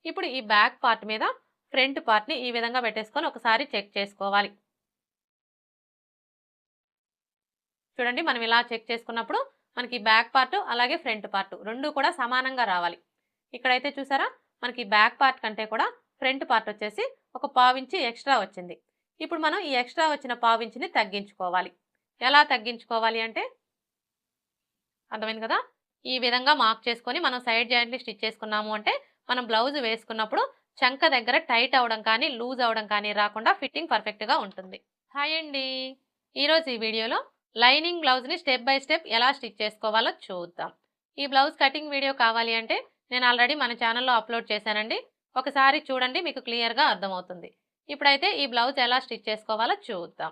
ఇప్పుడు ఈ back part మీద ఫ్రంట్ పార్ట్ని ఈ విధంగా పెట్టేసుకొని ఒకసారి చెక్ చేసుకోవాలి. చూడండి, మనం ఇలా చెక్ చేసుకున్నప్పుడు మనకి బ్యాక్ పార్ట్ అలాగే ఫ్రంట్ పార్ట్ రెండు కూడా సమానంగా రావాలి. ఇక్కడైతే చూసారా, మనకి బ్యాక్ పార్ట్ కంటే కూడా ఫ్రంట్ పార్ట్ వచ్చేసి ఒక పావించి ఎక్స్ట్రా వచ్చింది. ఇప్పుడు మనం ఈ ఎక్స్ట్రా వచ్చిన పావించిని తగ్గించుకోవాలి. ఎలా తగ్గించుకోవాలి అంటే, అర్థమైంది కదా, ఈ విధంగా మార్క్ చేసుకొని మనం సైడ్ జాయింట్ని స్టిచ్ చేసుకున్నాము అంటే మనం బ్లౌజ్ వేసుకున్నప్పుడు చంక దగ్గర టైట్ అవడం కానీ లూజ్ అవడం కానీ రాకుండా ఫిట్టింగ్ పర్ఫెక్ట్గా ఉంటుంది. హాయ్ అండి, ఈరోజు ఈ వీడియోలో లైనింగ్ బ్లౌజ్ని స్టెప్ బై స్టెప్ ఎలా స్టిచ్ చేసుకోవాలో చూద్దాం. ఈ బ్లౌజ్ కటింగ్ వీడియో కావాలి అంటే నేను ఆల్రెడీ మన ఛానల్లో అప్లోడ్ చేశానండి, ఒకసారి చూడండి, మీకు క్లియర్గా అర్థమవుతుంది. ఇప్పుడైతే ఈ బ్లౌజ్ ఎలా స్టిచ్ చేసుకోవాలో చూద్దాం.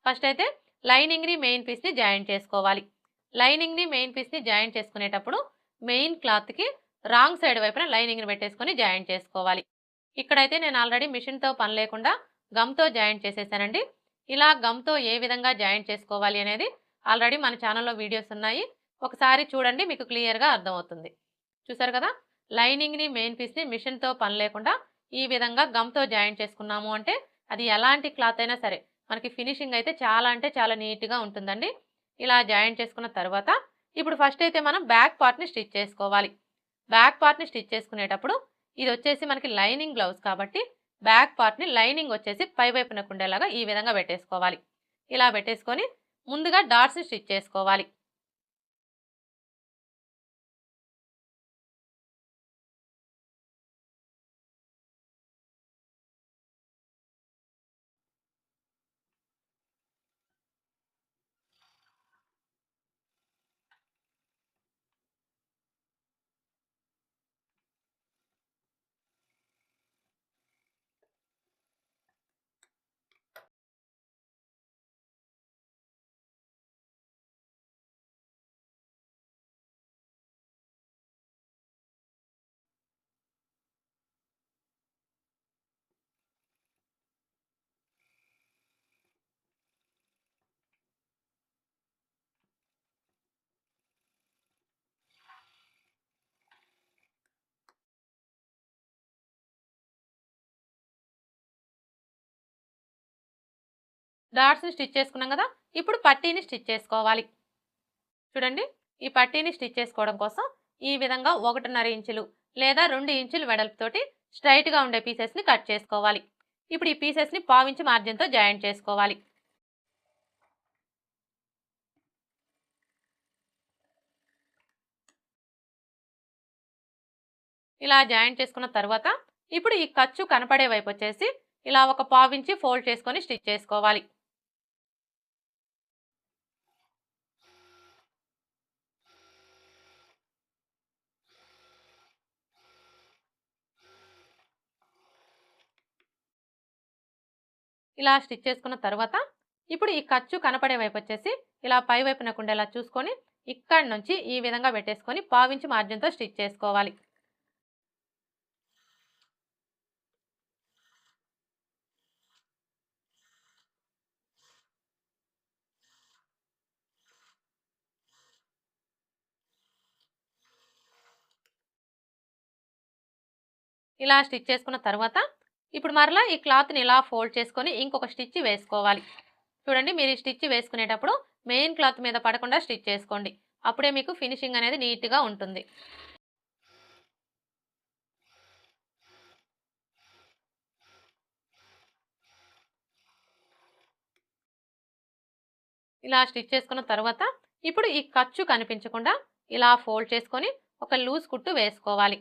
ఫస్ట్ అయితే లైనింగ్ని మెయిన్ పీస్ని జాయింట్ చేసుకోవాలి. లైనింగ్ని మెయిన్ పీస్ని జాయింట్ చేసుకునేటప్పుడు మెయిన్ క్లాత్కి రాంగ్ సైడ్ వైపున లైనింగ్ని పెట్టేసుకొని జాయింట్ చేసుకోవాలి. ఇక్కడైతే నేను ఆల్రెడీ మిషన్తో పని లేకుండా గమ్తో జాయింట్ చేసేసానండి. ఇలా గమ్తో ఏ విధంగా జాయింట్ చేసుకోవాలి అనేది ఆల్రెడీ మన ఛానల్లో వీడియోస్ ఉన్నాయి, ఒకసారి చూడండి, మీకు క్లియర్గా అర్థమవుతుంది. చూసారు కదా, లైనింగ్ని మెయిన్ పీస్ని మిషన్తో పని లేకుండా ఈ విధంగా గమ్తో జాయింట్ చేసుకున్నాము అంటే అది ఎలాంటి క్లాత్ అయినా సరే మనకి ఫినిషింగ్ అయితే చాలా అంటే చాలా నీట్గా ఉంటుందండి. ఇలా జాయింట్ చేసుకున్న తర్వాత ఇప్పుడు ఫస్ట్ అయితే మనం బ్యాక్ పార్ట్ని స్టిచ్ చేసుకోవాలి. బ్యాక్ పార్ట్ని స్టిచ్ చేసుకునేటప్పుడు ఇది వచ్చేసి మనకి లైనింగ్ బ్లౌజ్ కాబట్టి బ్యాక్ పార్ట్ని లైనింగ్ వచ్చేసి పై వైపునకు ఉండేలాగా ఈ విధంగా పెట్టేసుకోవాలి. ఇలా పెట్టేసుకొని ముందుగా డాట్స్ని స్టిచ్ చేసుకోవాలి. డాట్స్ని స్టిచ్ చేసుకున్నాం కదా, ఇప్పుడు పట్టీని స్టిచ్ చేసుకోవాలి. చూడండి, ఈ పట్టీని స్టిచ్ చేసుకోవడం కోసం ఈ విధంగా 1.5 ఇంచులు లేదా 2 ఇంచులు వెడల్పుతోటి స్ట్రైట్గా ఉండే పీసెస్ని కట్ చేసుకోవాలి. ఇప్పుడు ఈ పీసెస్ని పావించి మార్జిన్తో జాయింట్ చేసుకోవాలి. ఇలా జాయింట్ చేసుకున్న తర్వాత ఇప్పుడు ఈ ఖర్చు కనపడే వైపు వచ్చేసి ఇలా ఒక పావించి ఫోల్డ్ చేసుకొని స్టిచ్ చేసుకోవాలి. ఇలా స్టిచ్ చేసుకున్న తర్వాత ఇప్పుడు ఈ ఖర్చు కనపడే వైపు వచ్చేసి ఇలా పై వైపునకు ఉండేలా చూసుకొని ఇక్కడ నుంచి ఈ విధంగా పెట్టేసుకొని పావించి మార్జిన్తో స్టిచ్ చేసుకోవాలి. ఇలా స్టిచ్ చేసుకున్న తర్వాత ఇప్పుడు మరలా ఈ క్లాత్ని ఇలా ఫోల్డ్ చేసుకొని ఇంకొక స్టిచ్ వేసుకోవాలి. చూడండి, మీరు ఈ స్టిచ్ వేసుకునేటప్పుడు మెయిన్ క్లాత్ మీద పడకుండా స్టిచ్ చేసుకోండి, అప్పుడే మీకు ఫినిషింగ్ అనేది నీట్గా ఉంటుంది. ఇలా స్టిచ్ చేసుకున్న తర్వాత ఇప్పుడు ఈ ఖర్చు కనిపించకుండా ఇలా ఫోల్డ్ చేసుకొని ఒక లూజ్ కుట్టు వేసుకోవాలి.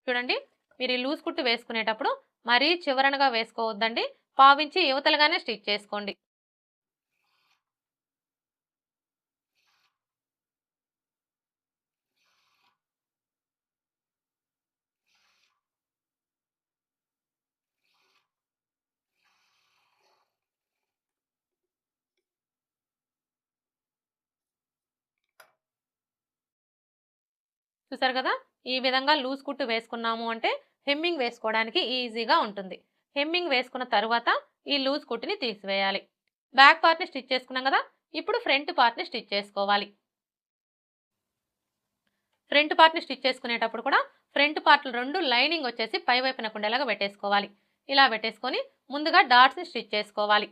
చూడండి, మీరు ఈ లూజ్ కుట్టు వేసుకునేటప్పుడు మరీ చివరనగా వేసుకోవద్దండి, పావించి యువతలుగానే స్టిచ్ చేసుకోండి. చూసారు కదా, ఈ విధంగా లూజ్ కుట్టు వేసుకున్నాము అంటే హెమ్మింగ్ వేసుకోవడానికి ఈజీగా ఉంటుంది. హెమ్మింగ్ వేసుకున్న తర్వాత ఈ లూజ్ కుట్టుని తీసివేయాలి. బ్యాక్ పార్ట్ని స్టిచ్ చేసుకున్నాం కదా, ఇప్పుడు ఫ్రంట్ పార్ట్ని స్టిచ్ చేసుకోవాలి. ఫ్రంట్ పార్ట్ని స్టిచ్ చేసుకునేటప్పుడు కూడా ఫ్రంట్ పార్ట్లు రెండు లైనింగ్ వచ్చేసి పై వైపున ఉండేలాగా పెట్టేసుకోవాలి. ఇలా పెట్టేసుకొని ముందుగా డాట్స్ని స్టిచ్ చేసుకోవాలి.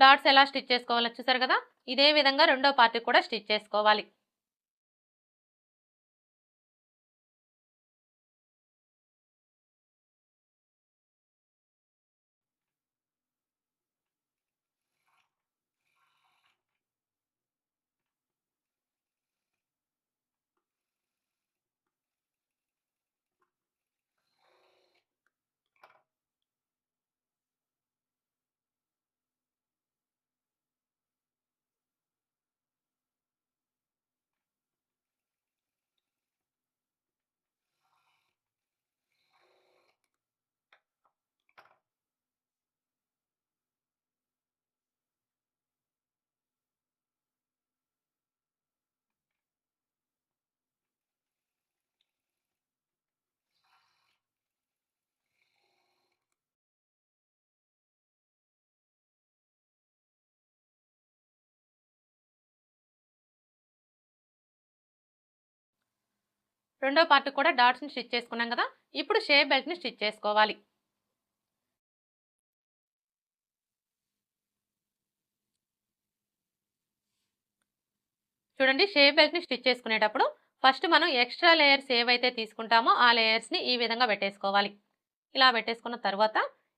డాట్స్ ఎలా స్టిచ్ చేసుకోవాలో చూసారు కదా. ఇదే విధంగా రెండో పార్ట్ కూడా స్టిచ్ చేసుకోవాలి. రెండో పార్ట్ కూడా డాట్స్ని స్టిచ్ చేసుకున్నాం కదా. ఇప్పుడు షేప్ బెల్ట్ని స్టిచ్ చేసుకోవాలి. చూడండి, షేప్ బెల్ట్ని స్టిచ్ చేసుకునేటప్పుడు ఫస్ట్ మనం ఎక్స్ట్రా లేయర్స్ ఏవైతే తీసుకుంటామో ఆ లేయర్స్ని ఈ విధంగా పెట్టేసుకోవాలి. ఇలా పెట్టేసుకున్న తర్వాత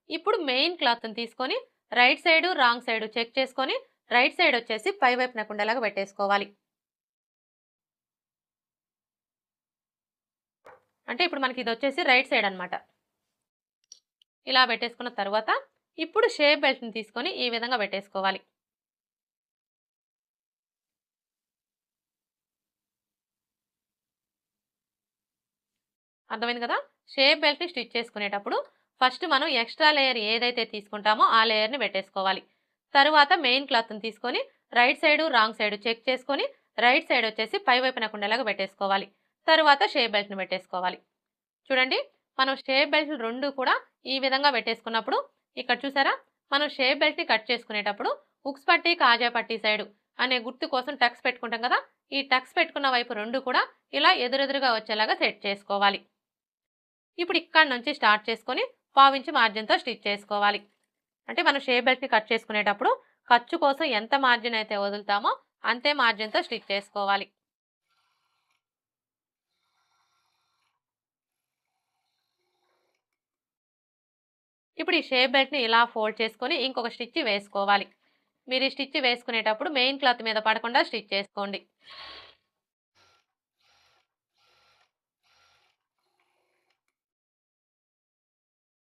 ఇప్పుడు మెయిన్ క్లాత్ని తీసుకొని right side wrong side check చేసుకొని రైట్ సైడ్ వచ్చేసి పై వైపున ఉండేలాగా పెట్టేసుకోవాలి. అంటే ఇప్పుడు మనకి ఇది వచ్చేసి రైట్ సైడ్ అనమాట. ఇలా పెట్టేసుకున్న తర్వాత ఇప్పుడు షేప్ బెల్ట్ని తీసుకొని ఈ విధంగా పెట్టేసుకోవాలి. అర్థమైంది కదా. షేప్ బెల్ట్ని స్టిచ్ చేసుకునేటప్పుడు ఫస్ట్ మనం ఎక్స్ట్రా లేయర్ ఏదైతే తీసుకుంటామో ఆ లేయర్ని పెట్టేసుకోవాలి. తరువాత మెయిన్ క్లాత్ని తీసుకొని right side wrong side check చేసుకొని రైట్ సైడ్ వచ్చేసి పై వైపున ఉండేలాగా పెట్టేసుకోవాలి. తరువాత షేప్ బెల్ట్ని పెట్టేసుకోవాలి. చూడండి, మనం షేప్ బెల్ట్ రెండు కూడా ఈ విధంగా పెట్టేసుకున్నప్పుడు ఇక్కడ చూసారా, మనం షేప్ బెల్ట్ని కట్ చేసుకునేటప్పుడు హుక్స్ పట్టి కాజా పట్టి సైడు అనే గుర్తు కోసం టక్స్ పెట్టుకుంటాం కదా. ఈ టక్స్ పెట్టుకున్న వైపు రెండు కూడా ఇలా ఎదురెదురుగా వచ్చేలాగా సెట్ చేసుకోవాలి. ఇప్పుడు ఇక్కడ నుంచి స్టార్ట్ చేసుకొని పావించి మార్జిన్తో స్టిచ్ చేసుకోవాలి. అంటే మనం షేప్ బెల్ట్ని కట్ చేసుకునేటప్పుడు ఖర్చు కోసం ఎంత మార్జిన్ అయితే వదులుతామో అంతే మార్జిన్తో స్టిచ్ చేసుకోవాలి. ఇప్పుడు ఈ షేప్ బెల్ట్ని ఇలా ఫోల్డ్ చేసుకొని ఇంకొక స్టిచ్ వేసుకోవాలి. మీరు ఈ స్టిచ్ వేసుకునేటప్పుడు మెయిన్ క్లాత్ మీద పడకుండా స్టిచ్ చేసుకోండి.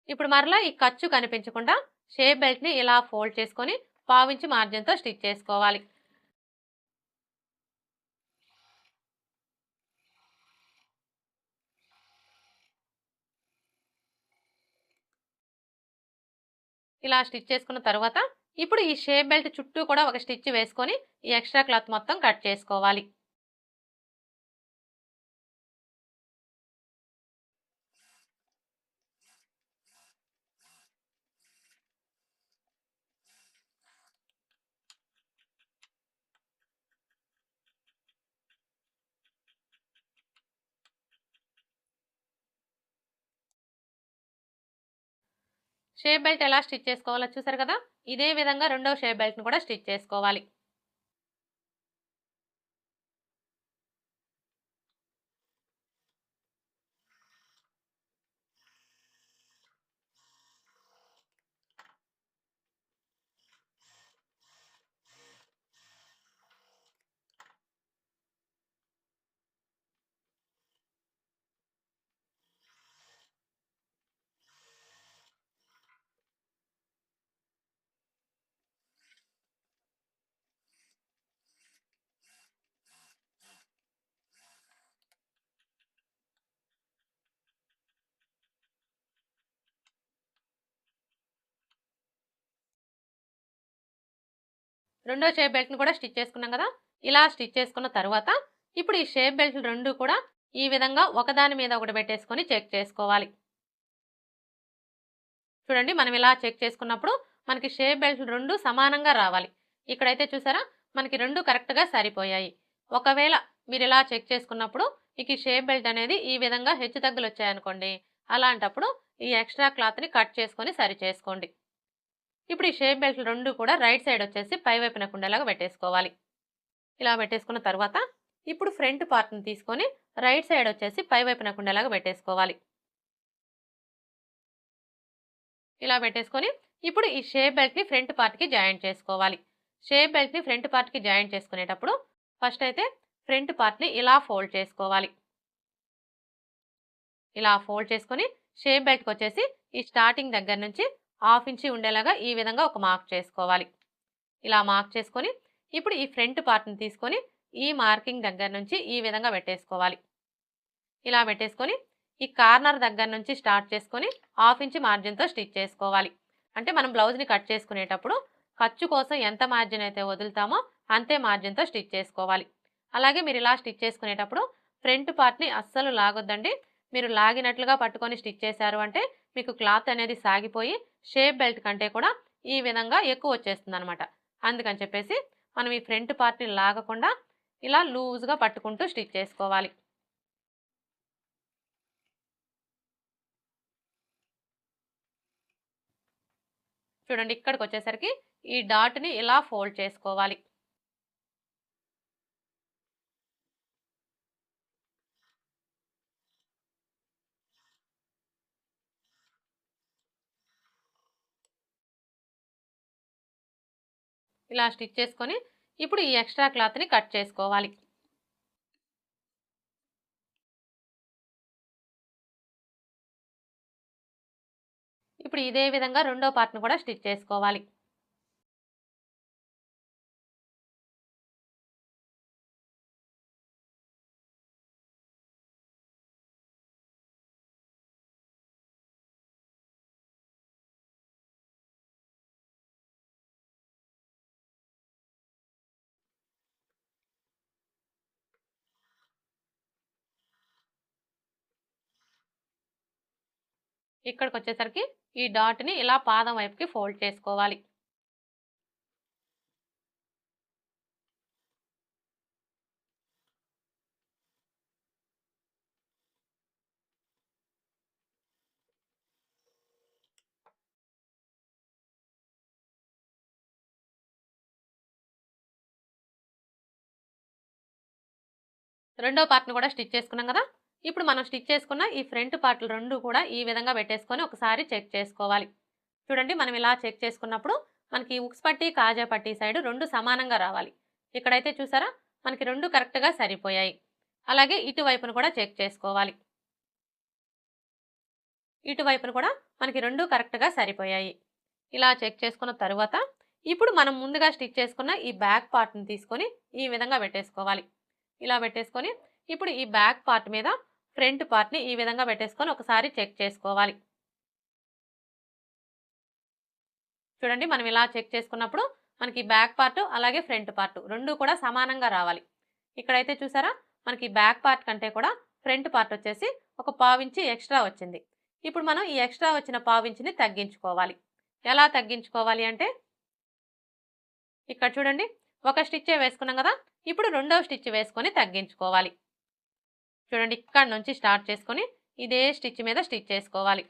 ఇప్పుడు మరలా ఈ ఖర్చు కనిపించకుండా షేప్ బెల్ట్ని ఇలా ఫోల్డ్ చేసుకొని పావించి మార్జిన్తో స్టిచ్ చేసుకోవాలి. ఇలా స్టిచ్ చేసుకున్న తర్వాత ఇప్పుడు ఈ షేప్ బెల్ట్ చుట్టూ కూడా ఒక స్టిచ్ వేసుకొని ఈ ఎక్స్ట్రా క్లాత్ మొత్తం కట్ చేసుకోవాలి. షేప్ బెల్ట్ ఎలా స్టిచ్ చేసుకోవాలో చూసారు కదా. ఇదే విధంగా రెండో షేప్ బెల్ట్ని కూడా స్టిచ్ చేసుకోవాలి. రెండో షేప్ బెల్ట్ని కూడా స్టిచ్ చేసుకున్నాం కదా. ఇలా స్టిచ్ చేసుకున్న తర్వాత ఇప్పుడు ఈ షేప్ బెల్ట్లు రెండు కూడా ఈ విధంగా ఒకదాని మీద ఒకటి పెట్టేసుకొని చెక్ చేసుకోవాలి. చూడండి, మనం ఇలా చెక్ చేసుకున్నప్పుడు మనకి షేప్ బెల్ట్లు రెండు సమానంగా రావాలి. ఇక్కడైతే చూసారా, మనకి రెండు కరెక్ట్గా సరిపోయాయి. ఒకవేళ మీరు ఇలా చెక్ చేసుకున్నప్పుడు మీకు ఈ షేప్ బెల్ట్ అనేది ఈ విధంగా హెచ్చు తగ్గులు వచ్చాయనుకోండి, అలాంటప్పుడు ఈ ఎక్స్ట్రా క్లాత్ని కట్ చేసుకొని సరి చేసుకోండి. ఇప్పుడు ఈ షేప్ బెల్ట్లు రెండు కూడా రైట్ సైడ్ వచ్చేసి పై వైపున ఉండేలాగా పెట్టేసుకోవాలి. ఇలా పెట్టేసుకున్న తర్వాత ఇప్పుడు ఫ్రంట్ పార్ట్ని తీసుకొని రైట్ సైడ్ వచ్చేసి పై వైపున ఉండేలాగా పెట్టేసుకోవాలి. ఇలా పెట్టేసుకొని ఇప్పుడు ఈ షేప్ బెల్ట్ని ఫ్రంట్ పార్ట్కి జాయింట్ చేసుకోవాలి. షేప్ బెల్ట్ని ఫ్రంట్ పార్ట్కి జాయింట్ చేసుకునేటప్పుడు ఫస్ట్ అయితే ఫ్రంట్ పార్ట్ని ఇలా ఫోల్డ్ చేసుకోవాలి. ఇలా ఫోల్డ్ చేసుకొని షేప్ బెల్ట్కి వచ్చేసి ఈ స్టార్టింగ్ దగ్గర నుంచి 1/2 ఇంచి ఉండేలాగా ఈ విధంగా ఒక మార్క్ చేసుకోవాలి. ఇలా మార్క్ చేసుకొని ఇప్పుడు ఈ ఫ్రంట్ పార్ట్ని తీసుకొని ఈ మార్కింగ్ దగ్గర నుంచి ఈ విధంగా పెట్టేసుకోవాలి. ఇలా పెట్టేసుకొని ఈ కార్నర్ దగ్గర నుంచి స్టార్ట్ చేసుకొని 1/2 ఇంచి మార్జిన్తో స్టిచ్ చేసుకోవాలి. అంటే మనం బ్లౌజ్ని కట్ చేసుకునేటప్పుడు ఖర్చు కోసం ఎంత మార్జిన్ అయితే వదులుతామో అంతే మార్జిన్తో స్టిచ్ చేసుకోవాలి. అలాగే మీరు ఇలా స్టిచ్ చేసుకునేటప్పుడు ఫ్రంట్ పార్ట్ని అస్సలు లాగొద్దండి. మీరు లాగినట్లుగా పట్టుకొని స్టిచ్ చేశారు అంటే మీకు క్లాత్ అనేది సాగిపోయి షేప్ బెల్ట్ కంటే కూడా ఈ విధంగా ఎక్కువ వచ్చేస్తుంది అనమాట. అందుకని చెప్పేసి మనం ఈ ఫ్రంట్ పార్ట్ని లాగకుండా ఇలా లూజ్గా పట్టుకుంటూ స్టిచ్ చేసుకోవాలి. చూడండి, ఇక్కడికి వచ్చేసరికి ఈ డాట్ని ఇలా ఫోల్డ్ చేసుకోవాలి. ఇలా స్టిచ్ చేసుకొని ఇప్పుడు ఈ ఎక్స్ట్రా క్లాత్ని కట్ చేసుకోవాలి. ఇప్పుడు ఇదే విధంగా రెండో పార్ట్ను కూడా స్టిచ్ చేసుకోవాలి. ఇక్కడికి వచ్చేసరికి ఈ డాట్ని ఇలా పాదం వైపుకి ఫోల్డ్ చేసుకోవాలి. రెండో పార్ట్ను కూడా స్టిచ్ చేసుకున్నాం కదా. ఇప్పుడు మనం స్టిచ్ చేసుకున్న ఈ ఫ్రంట్ పార్ట్లు రెండు కూడా ఈ విధంగా పెట్టేసుకొని ఒకసారి చెక్ చేసుకోవాలి. చూడండి, మనం ఇలా చెక్ చేసుకున్నప్పుడు మనకి ఉక్స్ పట్టి కాజా పట్టి సైడ్ రెండు సమానంగా రావాలి. ఇక్కడైతే చూసారా, మనకి రెండు కరెక్ట్గా సరిపోయాయి. అలాగే ఇటువైపును కూడా చెక్ చేసుకోవాలి. ఇటువైపును కూడా మనకి రెండు కరెక్ట్గా సరిపోయాయి. ఇలా చెక్ చేసుకున్న తర్వాత ఇప్పుడు మనం ముందుగా స్టిచ్ చేసుకున్న ఈ బ్యాక్ పార్ట్ని తీసుకొని ఈ విధంగా పెట్టేసుకోవాలి. ఇలా పెట్టేసుకొని ఇప్పుడు ఈ బ్యాక్ పార్ట్ మీద ఫ్రంట్ పార్ట్ని ఈ విధంగా పెట్టేసుకొని ఒకసారి చెక్ చేసుకోవాలి. చూడండి, మనం ఇలా చెక్ చేసుకున్నప్పుడు మనకి బ్యాక్ పార్ట్ అలాగే ఫ్రంట్ పార్ట్ రెండు కూడా సమానంగా రావాలి. ఇక్కడైతే చూసారా, మనకి బ్యాక్ పార్ట్ కంటే కూడా ఫ్రంట్ పార్ట్ వచ్చేసి ఒక 1/2 ఇంచి ఎక్స్ట్రా వచ్చింది. ఇప్పుడు మనం ఈ ఎక్స్ట్రా వచ్చిన 1/2 ఇంచిని తగ్గించుకోవాలి. ఎలా తగ్గించుకోవాలి అంటే ఇక్కడ చూడండి, ఒక స్టిచ్చే వేసుకున్నాం కదా. ఇప్పుడు రెండవ స్టిచ్ వేసుకొని తగ్గించుకోవాలి. చూడండి, ఇక్కడ నుంచి స్టార్ట్ చేసుకొని ఇదే స్టిచ్ మీద స్టిచ్ చేసుకోవాలి.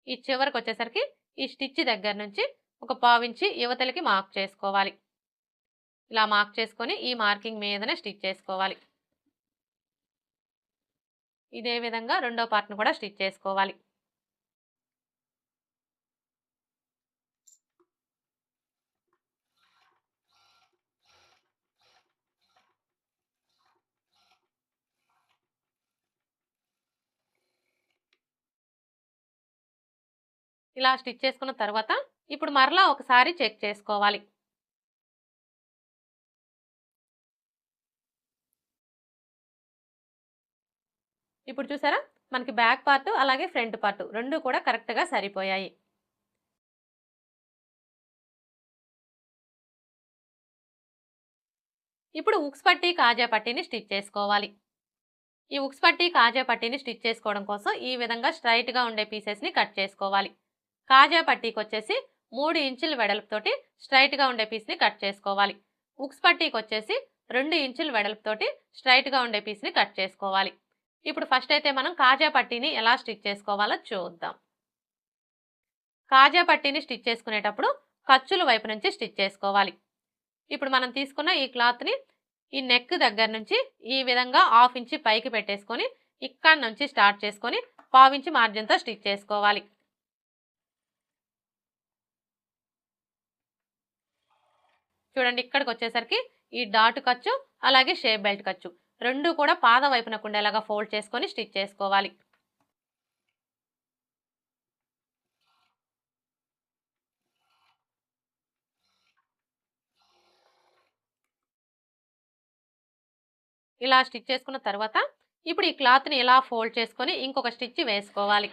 ఈ చివరికి వచ్చేసరికి ఈ స్టిచ్ దగ్గర నుంచి ఒక 1/2 ఇంచి యువతలకి మార్క్ చేసుకోవాలి. ఇలా మార్క్ చేసుకొని ఈ మార్కింగ్ మీదనే స్టిచ్ చేసుకోవాలి. ఇదే విధంగా రెండో పార్ట్ను కూడా స్టిచ్ చేసుకోవాలి. ఇలా స్టిచ్ చేసుకున్న తర్వాత ఇప్పుడు మరలా ఒకసారి చెక్ చేసుకోవాలి. ఇప్పుడు చూసారా, మనకి బ్యాక్ పార్ట్ అలాగే ఫ్రంట్ పార్ట్ రెండు కూడా కరెక్ట్గా సరిపోయాయి. ఇప్పుడు ఉక్స్ పట్టీ కాజా పట్టీని స్టిచ్ చేసుకోవాలి. ఈ ఉక్స్ పట్టీ కాజా పట్టీని స్టిచ్ చేసుకోవడం కోసం ఈ విధంగా స్ట్రైట్గా ఉండే పీసెస్ని కట్ చేసుకోవాలి. కాజా పట్టీకి వచ్చేసి 3 ఇంచుల వెడల్పుతోటి స్ట్రైట్గా ఉండే పీస్ని కట్ చేసుకోవాలి. ఉక్స్ పట్టీకి వచ్చేసి 2 ఇంచుల వెడల్పుతోటి స్ట్రైట్గా ఉండే పీస్ని కట్ చేసుకోవాలి. ఇప్పుడు ఫస్ట్ అయితే మనం కాజా పట్టీని ఎలా స్టిచ్ చేసుకోవాలో చూద్దాం. కాజా పట్టీని స్టిచ్ చేసుకునేటప్పుడు ఖర్చుల వైపు నుంచి స్టిచ్ చేసుకోవాలి. ఇప్పుడు మనం తీసుకున్న ఈ క్లాత్ని ఈ నెక్ దగ్గర నుంచి ఈ విధంగా 1/2 ఇంచి పైకి పెట్టేసుకొని ఇక్కడ నుంచి స్టార్ట్ చేసుకొని 1/2 ఇంచి మార్జిన్తో స్టిచ్ చేసుకోవాలి. చూడండి, ఇక్కడికి వచ్చేసరికి ఈ డాట్ ఖర్చు అలాగే షేప్ బెల్ట్ ఖర్చు రెండు కూడా పాద వైపునకు ఉండేలాగా ఫోల్డ్ చేసుకొని స్టిచ్ చేసుకోవాలి. ఇలా స్టిచ్ చేసుకున్న తర్వాత ఇప్పుడు ఈ క్లాత్ని ఇలా ఫోల్డ్ చేసుకొని ఇంకొక స్టిచ్ వేసుకోవాలి.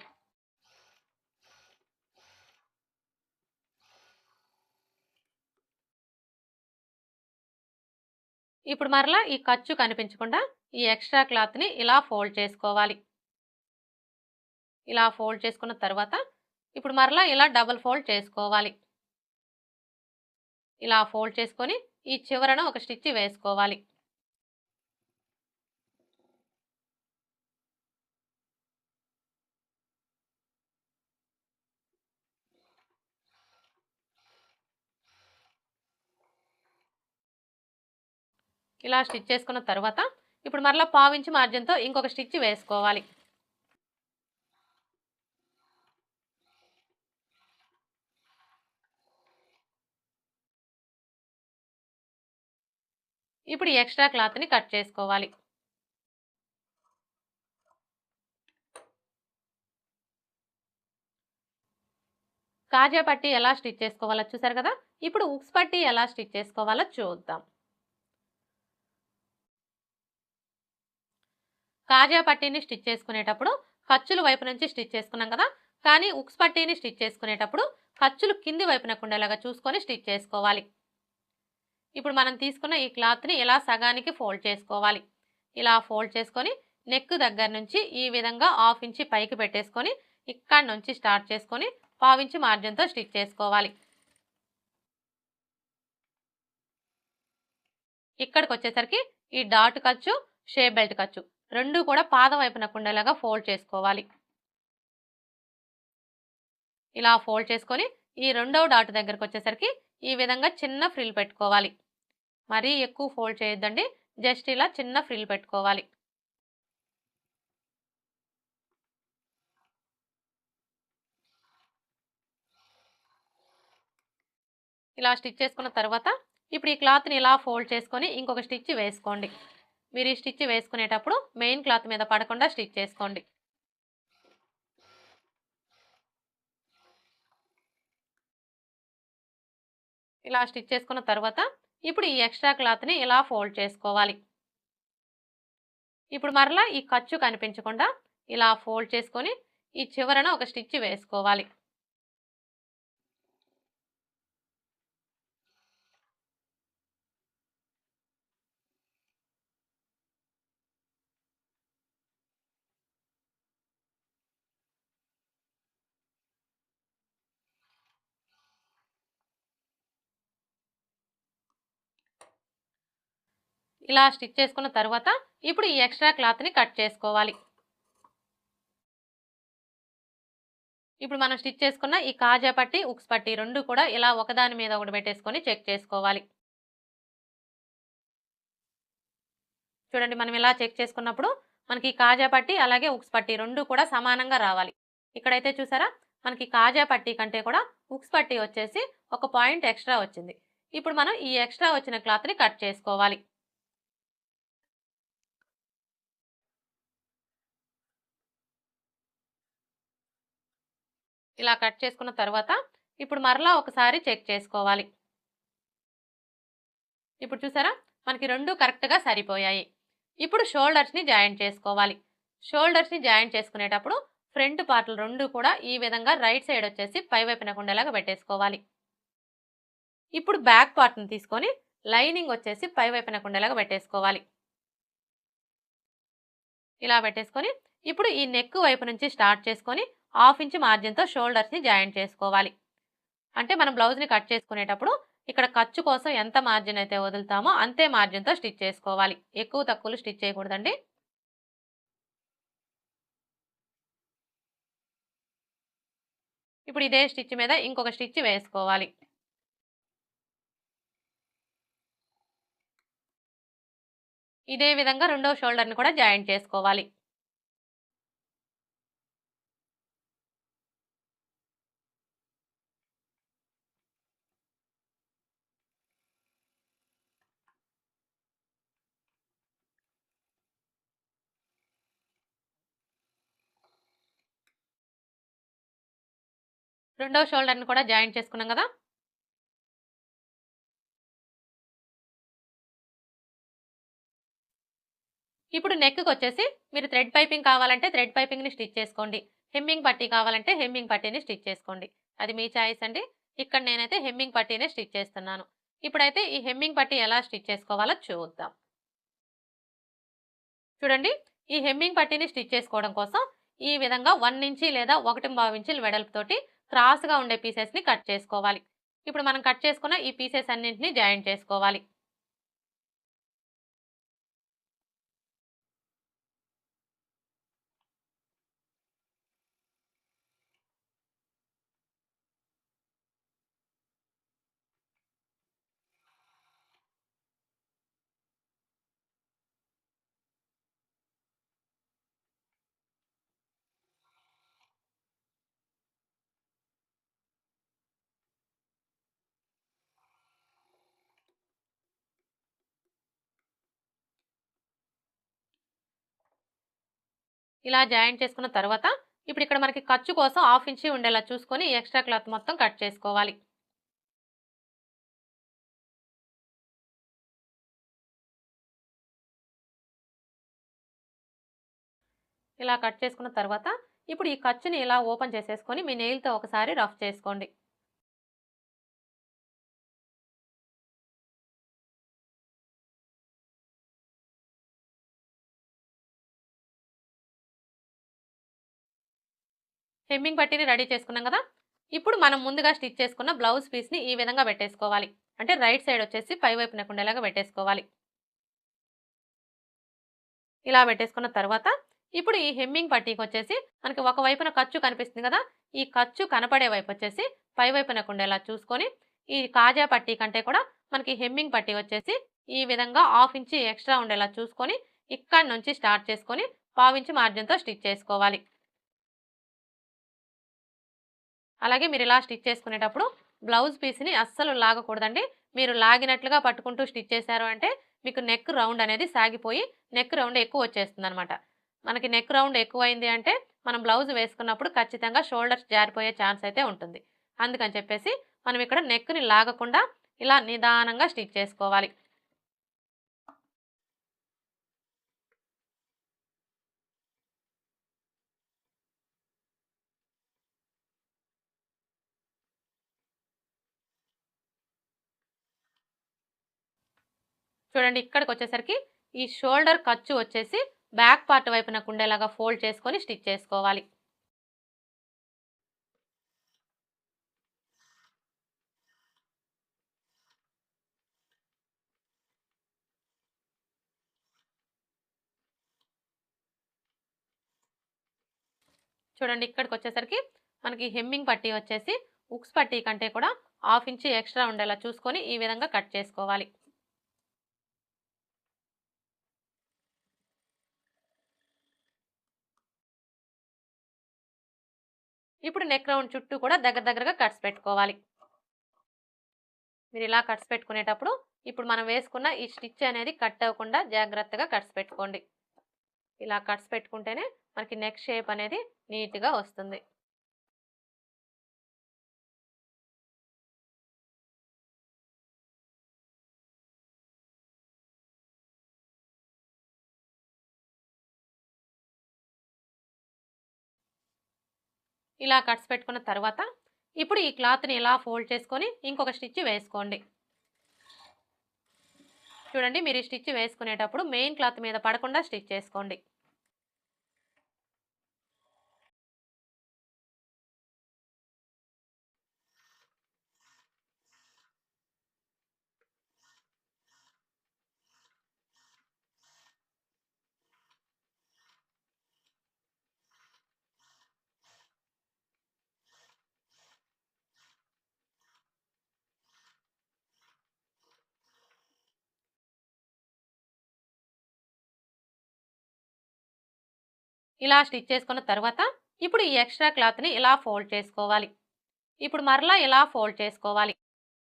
ఇప్పుడు మరలా ఈ ఖర్చు కనిపించకుండా ఈ ఎక్స్ట్రా క్లాత్ని ఇలా ఫోల్డ్ చేసుకోవాలి. ఇలా ఫోల్డ్ చేసుకున్న తర్వాత ఇప్పుడు మరలా ఇలా డబుల్ ఫోల్డ్ చేసుకోవాలి. ఇలా ఫోల్డ్ చేసుకొని ఈ చివరన ఒక స్టిచ్ వేసుకోవాలి. ఇలా స్టిచ్ చేసుకున్న తర్వాత ఇప్పుడు మరలా 1/2 ఇంచ్ మార్జిన్తో ఇంకొక స్టిచ్ వేసుకోవాలి. ఇప్పుడు ఈ ఎక్స్ట్రా క్లాత్ని కట్ చేసుకోవాలి. కాజా పట్టీ ఎలా స్టిచ్ చేసుకోవాలో చూసారు కదా. ఇప్పుడు ఉక్స్ పట్టీ ఎలా స్టిచ్ చేసుకోవాలో చూద్దాం. కాజా పట్టీని స్టిచ్ చేసుకునేటప్పుడు ఖర్చుల వైపు నుంచి స్టిచ్ చేసుకున్నాం కదా, కానీ ఉక్స్ పట్టీని స్టిచ్ చేసుకునేటప్పుడు ఖర్చులు కింది వైపునకు ఉండేలాగా చూసుకొని స్టిచ్ చేసుకోవాలి. ఇప్పుడు మనం తీసుకున్న ఈ క్లాత్ని ఇలా సగానికి ఫోల్డ్ చేసుకోవాలి. ఇలా ఫోల్డ్ చేసుకొని నెక్ దగ్గర నుంచి ఈ విధంగా 1/2 ఇంచి పైకి పెట్టేసుకొని ఇక్కడ నుంచి స్టార్ట్ చేసుకొని 1/2 ఇంచి మార్జిన్తో స్టిచ్ చేసుకోవాలి. ఇక్కడికి వచ్చేసరికి ఈ డాట్ ఖర్చు షేప్ బెల్ట్ ఖర్చు రెండు కూడా పాదం వైపునకు ఉండేలాగా ఫోల్డ్ చేసుకోవాలి. ఇలా ఫోల్డ్ చేసుకొని ఈ రెండవ డాట్ దగ్గరకు వచ్చేసరికి ఈ విధంగా చిన్న ఫ్రిల్ పెట్టుకోవాలి. మరీ ఎక్కువ ఫోల్డ్ చేయొద్దండి, జస్ట్ ఇలా చిన్న ఫ్రిల్ పెట్టుకోవాలి. ఇలా స్టిచ్ చేసుకున్న తర్వాత ఇప్పుడు ఈ క్లాత్ని ఇలా ఫోల్డ్ చేసుకొని ఇంకొక స్టిచ్ వేసుకోండి. మీరు ఈ స్టిచ్ వేసుకునేటప్పుడు మెయిన్ క్లాత్ మీద పడకుండా స్టిచ్ చేసుకోండి. ఇలా స్టిచ్ చేసుకున్న తర్వాత ఇప్పుడు ఈ ఎక్స్ట్రా క్లాత్ని ఇలా ఫోల్డ్ చేసుకోవాలి. ఇప్పుడు మరలా ఈ ఖర్చు కనిపించకుండా ఇలా ఫోల్డ్ చేసుకొని ఈ చివరన ఒక స్టిచ్ వేసుకోవాలి. ఇలా స్టిచ్ చేసుకున్న తర్వాత ఇప్పుడు ఈ ఎక్స్ట్రా క్లాత్ని కట్ చేసుకోవాలి. ఇప్పుడు మనం స్టిచ్ చేసుకున్న ఈ కాజా పట్టీ ఉక్స్ పట్టీ రెండు కూడా ఇలా ఒకదాని మీద ఒకటి పెట్టేసుకొని చెక్ చేసుకోవాలి. చూడండి, మనం ఇలా చెక్ చేసుకున్నప్పుడు మనకి కాజా పట్టీ అలాగే ఉక్స్ పట్టీ రెండు కూడా సమానంగా రావాలి. ఇక్కడైతే చూసారా, మనకి కాజా పట్టీ కంటే కూడా ఉక్స్ పట్టీ వచ్చేసి ఒక పాయింట్ ఎక్స్ట్రా వచ్చింది. ఇప్పుడు మనం ఈ ఎక్స్ట్రా వచ్చిన క్లాత్ని కట్ చేసుకోవాలి. ఇలా కట్ చేసుకున్న తర్వాత ఇప్పుడు మరలా ఒకసారి చెక్ చేసుకోవాలి. ఇప్పుడు చూసారా, మనకి రెండు కరెక్ట్గా సరిపోయాయి. ఇప్పుడు షోల్డర్స్ని జాయింట్ చేసుకోవాలి. షోల్డర్స్ని జాయింట్ చేసుకునేటప్పుడు ఫ్రంట్ పార్ట్లు రెండు కూడా ఈ విధంగా రైట్ సైడ్ వచ్చేసి పై వైపున ఉండేలాగా పెట్టేసుకోవాలి. ఇప్పుడు బ్యాక్ పార్ట్ని తీసుకొని లైనింగ్ వచ్చేసి పై వైపున ఉండేలాగా పెట్టేసుకోవాలి. ఇలా పెట్టేసుకొని ఇప్పుడు ఈ నెక్ వైపు నుంచి స్టార్ట్ చేసుకొని 1/2 ఇంచ్ మార్జిన్తో షోల్డర్స్ని జాయింట్ చేసుకోవాలి. అంటే మనం బ్లౌజ్ని కట్ చేసుకునేటప్పుడు ఇక్కడ ఖర్చు కోసం ఎంత మార్జిన్ అయితే వదులుతామో అంతే మార్జిన్తో స్టిచ్ చేసుకోవాలి. ఎక్కువ తక్కువలు స్టిచ్ చేయకూడదండి. ఇప్పుడు ఇదే స్టిచ్ మీద ఇంకొక స్టిచ్ వేసుకోవాలి. ఇదే విధంగా రెండో షోల్డర్ని కూడా జాయింట్ చేసుకోవాలి. రెండో షోల్డర్ని కూడా జాయింట్ చేసుకున్నాం కదా. ఇప్పుడు నెక్కి వచ్చేసి మీరు థ్రెడ్ పైపింగ్ కావాలంటే థ్రెడ్ పైపింగ్ని స్టిచ్ చేసుకోండి. హెమ్మింగ్ పట్టీ కావాలంటే హెమ్మింగ్ పట్టీని స్టిచ్ చేసుకోండి. అది మీ చాయిస్ అండి. ఇక్కడ నేనైతే హెమ్మింగ్ పట్టీనే స్టిచ్ చేస్తున్నాను. ఇప్పుడైతే ఈ హెమ్మింగ్ పట్టీ ఎలా స్టిచ్ చేసుకోవాలో చూద్దాం. చూడండి, ఈ హెమ్మింగ్ పట్టీని స్టిచ్ చేసుకోవడం కోసం ఈ విధంగా 1 ఇంచి లేదా 1.5 ఇంచుల వెడల్పుతోటి క్రాస్గా ఉండే పీసెస్ని కట్ చేసుకోవాలి. ఇప్పుడు మనం కట్ చేసుకున్న ఈ పీసెస్ అన్నింటినీ జాయింట్ చేసుకోవాలి. ఇలా జాయింట్ చేసుకున్న తర్వాత ఇప్పుడు ఇక్కడ మనకి ఖర్చు కోసం 1/2 ఇంచి ఉండేలా చూసుకొని ఎక్స్ట్రా క్లాత్ మొత్తం కట్ చేసుకోవాలి. ఇలా కట్ చేసుకున్న తర్వాత ఇప్పుడు ఈ ఖర్చుని ఇలా ఓపెన్ చేసేసుకొని మీ నెయిల్తో ఒకసారి రఫ్ చేసుకోండి. హెమ్మింగ్ పట్టీని రెడీ చేసుకున్నాం కదా. ఇప్పుడు మనం ముందుగా స్టిచ్ చేసుకున్న బ్లౌజ్ పీస్ని ఈ విధంగా పెట్టేసుకోవాలి. అంటే రైట్ సైడ్ వచ్చేసి పై వైపున ఉండేలాగా పెట్టేసుకోవాలి. ఇలా పెట్టేసుకున్న తర్వాత ఇప్పుడు ఈ హెమ్మింగ్ పట్టీకి వచ్చేసి మనకి ఒక వైపున ఖర్చు కనిపిస్తుంది కదా, ఈ ఖర్చు కనపడే వైపు వచ్చేసి పై వైపున ఉండేలా చూసుకొని ఈ కాజా పట్టీ కంటే కూడా మనకి హెమ్మింగ్ పట్టీ వచ్చేసి ఈ విధంగా 1/2 ఇంచి ఎక్స్ట్రా ఉండేలా చూసుకొని ఇక్కడ నుంచి స్టార్ట్ చేసుకొని 1/4 ఇంచి మార్జిన్తో స్టిచ్ చేసుకోవాలి. అలాగే మీరు ఇలా స్టిచ్ చేసుకునేటప్పుడు బ్లౌజ్ పీస్ని అస్సలు లాగకూడదండి. మీరు లాగినట్లుగా పట్టుకుంటూ స్టిచ్ చేశారు అంటే మీకు నెక్ రౌండ్ అనేది సాగిపోయి నెక్ రౌండ్ ఎక్కువ వచ్చేస్తుంది అనమాట. మనకి నెక్ రౌండ్ ఎక్కువైంది అంటే మనం బ్లౌజ్ వేసుకున్నప్పుడు ఖచ్చితంగా షోల్డర్స్ జారిపోయే ఛాన్స్ అయితే ఉంటుంది. అందుకని చెప్పేసి మనం ఇక్కడ నెక్ని లాగకుండా ఇలా నిదానంగా స్టిచ్ చేసుకోవాలి. చూడండి, ఇక్కడికి వచ్చేసరికి ఈ షోల్డర్ ఖర్చు వచ్చేసి బ్యాక్ పార్ట్ వైపున ఉండేలాగా ఫోల్డ్ చేసుకొని స్టిచ్ చేసుకోవాలి. చూడండి, ఇక్కడికి వచ్చేసరికి మనకి హెమ్మింగ్ పట్టీ వచ్చేసి ఉక్స్ పట్టీ కంటే కూడా 1/2 ఇంచి ఎక్స్ట్రా ఉండేలా చూసుకొని ఈ విధంగా కట్ చేసుకోవాలి. ఇప్పుడు నెక్ రౌండ్ చుట్టూ కూడా దగ్గరగా కట్స్ పెట్టుకోవాలి. మీరు ఇలా కట్స్ పెట్టుకునేటప్పుడు ఇప్పుడు మనం వేసుకున్న ఈ స్టిచ్ అనేది కట్ అవ్వకుండా జాగ్రత్తగా కట్స్ పెట్టుకోండి. ఇలా కట్స్ పెట్టుకుంటేనే మనకి నెక్ షేప్ అనేది నీట్గా వస్తుంది. ఇలా కట్స్ పెట్టుకున్న తర్వాత ఇప్పుడు ఈ క్లాత్ని ఇలా ఫోల్డ్ చేసుకొని ఇంకొక స్టిచ్ వేసుకోండి. చూడండి, మీరు ఈ స్టిచ్ వేసుకునేటప్పుడు మెయిన్ క్లాత్ మీద పడకుండా స్టిచ్ చేసుకోండి. ఇలా స్టిచ్ చేసుకున్న తర్వాత ఇప్పుడు ఈ ఎక్స్ట్రా క్లాత్ని ఇలా ఫోల్డ్ చేసుకోవాలి. ఇప్పుడు మరలా ఇలా ఫోల్డ్ చేసుకోవాలి.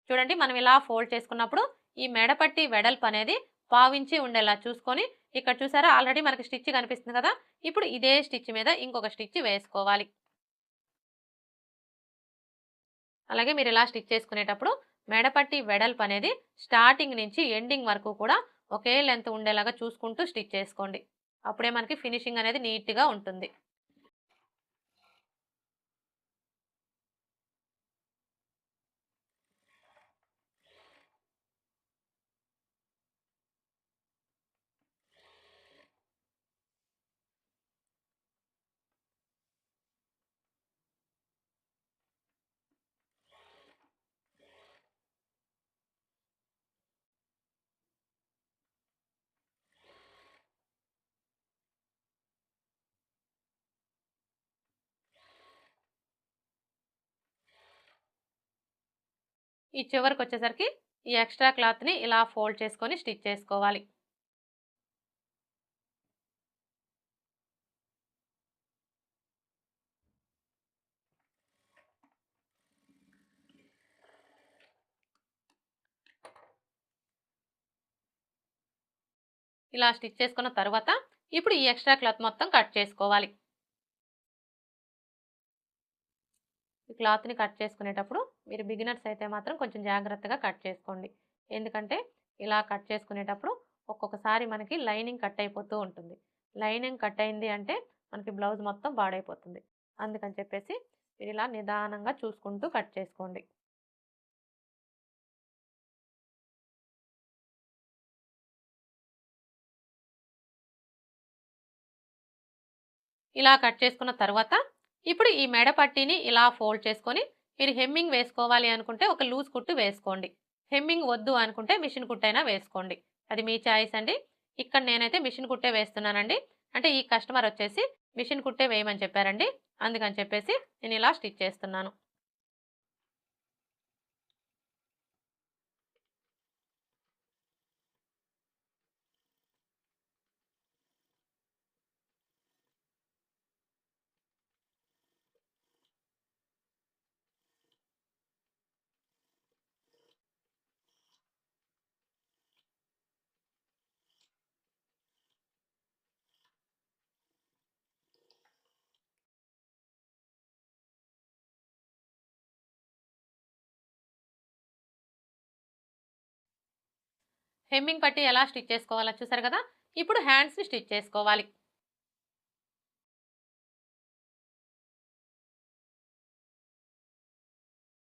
చూడండి, మనం ఇలా ఫోల్డ్ చేసుకున్నప్పుడు ఈ మెడపట్టి వెడల్పు అనేది పావించి ఉండేలా చూసుకొని, ఇక్కడ చూసారా ఆల్రెడీ మనకి స్టిచ్ కనిపిస్తుంది కదా, ఇప్పుడు ఇదే స్టిచ్ మీద ఇంకొక స్టిచ్ వేసుకోవాలి. అలాగే మీరు ఇలా స్టిచ్ చేసుకునేటప్పుడు మెడపట్టి వెడల్పు అనేది స్టార్టింగ్ నుంచి ఎండింగ్ వరకు కూడా ఒకే లెంత్ ఉండేలాగా చూసుకుంటూ స్టిచ్ చేసుకోండి. అప్పుడే మనకి ఫినిషింగ్ అనేది నీట్గా ఉంటుంది. ఈ చివరికి వచ్చేసరికి ఈ ఎక్స్ట్రా క్లాత్ని ఇలా ఫోల్డ్ చేసుకొని స్టిచ్ చేసుకోవాలి. ఇలా స్టిచ్ చేసుకున్న తర్వాత ఇప్పుడు ఈ ఎక్స్ట్రా క్లాత్ మొత్తం కట్ చేసుకోవాలి. ఈ క్లాత్ని కట్ చేసుకునేటప్పుడు మీరు బిగినర్స్ అయితే మాత్రం కొంచెం జాగ్రత్తగా కట్ చేసుకోండి. ఎందుకంటే ఇలా కట్ చేసుకునేటప్పుడు ఒక్కొక్కసారి మనకి లైనింగ్ కట్ అయిపోతూ ఉంటుంది. లైనింగ్ కట్ అయింది అంటే మనకి బ్లౌజ్ మొత్తం పాడైపోతుంది. అందుకని చెప్పేసి మీరు ఇలా నిదానంగా చూసుకుంటూ కట్ చేసుకోండి. ఇలా కట్ చేసుకున్న తర్వాత ఇప్పుడు ఈ మెడ పట్టీని ఇలా ఫోల్డ్ చేసుకొని మీరు హెమ్మింగ్ వేసుకోవాలి అనుకుంటే ఒక లూజ్ కుట్టు వేసుకోండి. హెమ్మింగ్ వద్దు అనుకుంటే మిషన్ కుట్టైనా వేసుకోండి. అది మీ చాయిస్ అండి. ఇక్కడ నేనైతే మిషన్ కుట్టే వేస్తున్నానండి. అంటే ఈ కస్టమర్ వచ్చేసి మిషన్ కుట్టే వేయమని చెప్పారండి. అందుకని చెప్పేసి నేను ఇలా స్టిచ్ చేస్తున్నాను. హెమ్మింగ్ పట్టి ఎలా స్టిచ్ చేసుకోవాలో చూసారు కదా. ఇప్పుడు హ్యాండ్స్ని స్టిచ్ చేసుకోవాలి.